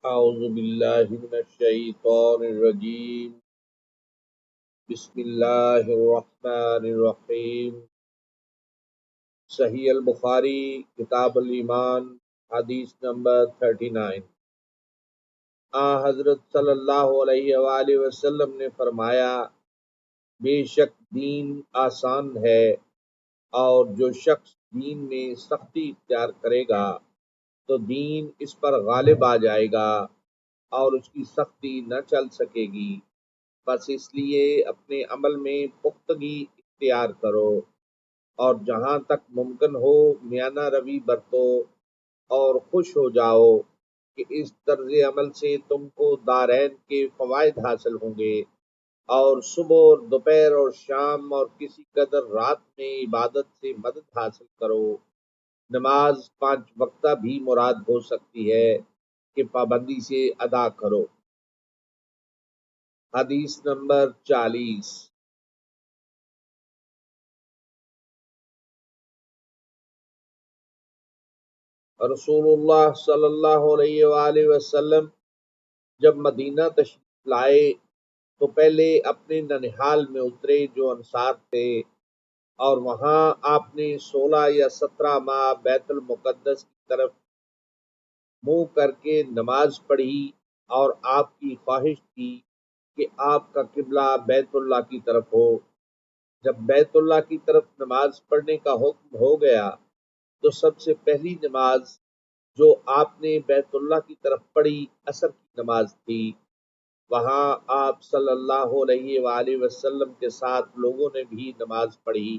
اعوذ باللہ من الشیطان الرجیم بسم اللہ الرحمن الرحیم۔ صحیح البخاری کتاب الایمان حدیث نمبر 39۔ حضرت صلی اللہ علیہ وآلہ وسلم نے فرمایا، بے شک دین آسان ہے، اور جو شخص دین میں سختی اختیار کرے گا تو دین اس پر غالب آ جائے گا اور اس کی سختی نہ چل سکے گی۔ بس اس لیے اپنے عمل میں پختگی اختیار کرو، اور جہاں تک ممکن ہو میانہ روی برتو، اور خوش ہو جاؤ کہ اس طرز عمل سے تم کو دارین کے فوائد حاصل ہوں گے، اور صبح اور دوپہر اور شام اور کسی قدر رات میں عبادت سے مدد حاصل کرو۔ نماز 5 وقتہ بھی مراد ہو سکتی ہے کہ پابندی سے ادا کرو۔ حدیث نمبر 40۔ رسول اللہ صلی اللہ علیہ وآلہ وسلم جب مدینہ تشریف لائے تو پہلے اپنے ننہال میں اترے جو انصار تھے، اور وہاں آپ نے 16 یا 17 ماہ بیت المقدس کی طرف منہ کر کے نماز پڑھی، اور آپ کی خواہش تھی کہ آپ کا قبلہ بیت اللہ کی طرف ہو۔ جب بیت اللہ کی طرف نماز پڑھنے کا حکم ہو گیا تو سب سے پہلی نماز جو آپ نے بیت اللہ کی طرف پڑھی عصر کی نماز تھی۔ وہاں آپ صلی اللہ علیہ وآلہ وسلم کے ساتھ لوگوں نے بھی نماز پڑھی۔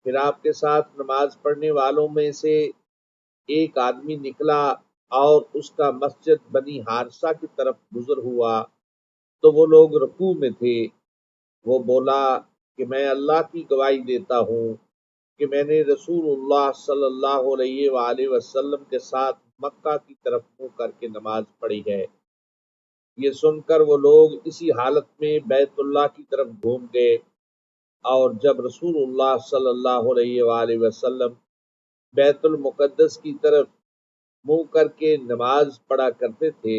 پھر آپ کے ساتھ نماز پڑھنے والوں میں سے ایک آدمی نکلا اور اس کا مسجد بنی حارثہ کی طرف گزر ہوا تو وہ لوگ رکوع میں تھے۔ وہ بولا کہ میں اللہ کی گواہی دیتا ہوں کہ میں نے رسول اللہ صلی اللہ علیہ وآلہ وسلم کے ساتھ مکہ کی طرف منہ کر کے نماز پڑھی ہے۔ یہ سن کر وہ لوگ اسی حالت میں بیت اللہ کی طرف گھوم گئے، اور جب رسول اللہ صلی اللہ علیہ وآلہ وسلم بیت المقدس کی طرف منہ کر کے نماز پڑھا کرتے تھے،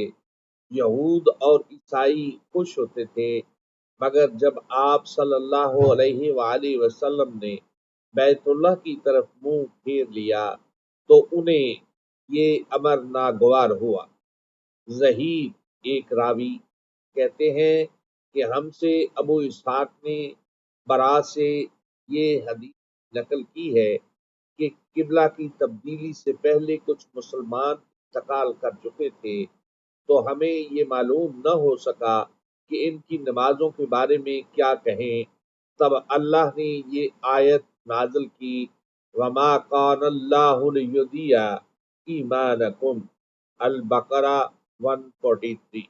یہود اور عیسائی خوش ہوتے تھے، مگر جب آپ صلی اللہ علیہ وآلہ وسلم نے بیت اللہ کی طرف منہ پھیر لیا تو انہیں یہ امر ناگوار ہوا۔ زہید ایک راوی کہتے ہیں کہ ہم سے ابو اسحاق نے برا سے یہ حدیث نقل کی ہے کہ قبلہ کی تبدیلی سے پہلے کچھ مسلمان انتقال کر چکے تھے، تو ہمیں یہ معلوم نہ ہو سکا کہ ان کی نمازوں کے بارے میں کیا کہیں۔ تب اللہ نے یہ آیت نازل کی، وَمَا كَانَ اللَّهُ لِيُضِيعَ إِيمَانَكُمْ، البقرہ 143۔